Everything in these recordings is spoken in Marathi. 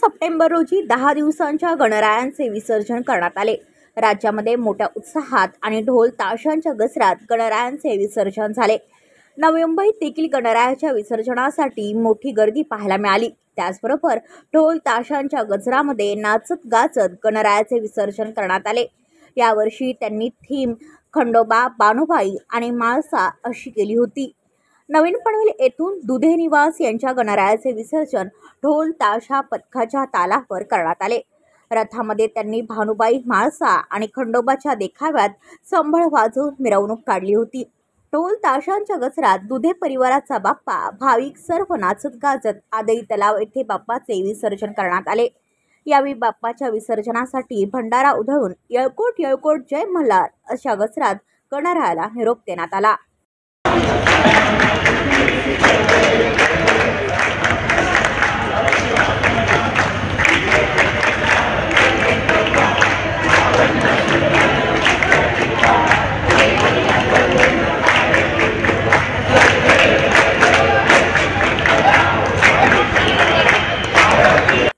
सप्टेंबर रोजी 10 दिवसांच्या गणरायांचे विसर्जन करण्यात आले। राज्यामध्ये मोठ्या उत्साहात आणि ढोल ताशांच्या गजरात गणरायांचे विसर्जन झाले। नवी मुंबईत देखील गणरायाच्या विसर्जनासाठी मोठी गर्दी पाहायला मिळाली। त्याचबरोबर ढोल ताशांच्या गजरामध्ये नाचत गाजत गणरायाचे विसर्जन करण्यात आले। यावर्षी त्यांनी थीम खंडोबा, बानुबाई आणि म्हाळसा अशी केली होती। नवीन पनवेल येथून दुधे निवास यांच्या गणरायाचे विसर्जन ढोल ताशा पथकाच्या तालावर करण्यात आले। रथामध्ये त्यांनी भानुबाई, म्हाळसा आणि खंडोबाच्या देखाव्यात संभळ वाजवून मिरवणूक काढली होती। ढोल ताशांच्या गजरात दुधे परिवाराचा बाप्पा, भाविक सर्व नाचत गाजत आदई तलाव येथे बाप्पाचे विसर्जन करण्यात आले। यावेळी बाप्पाच्या विसर्जनासाठी भंडारा उधळून येळकोट येळकोट जय मल्हार अशा गजरात गणरायाला निरोप देण्यात आला।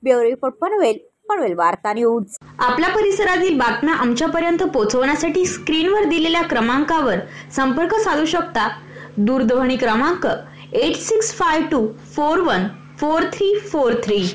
ब्युरो रिपोर्ट पनवेल वार्ता न्यूज। आपल्या परिसरातील बातम्या आमच्यापर्यंत पोहोचवण्यासाठी स्क्रीनवर दिलेल्या क्रमांकावर संपर्क साधू शकता। दूरध्वनी क्रमांक 8652414343।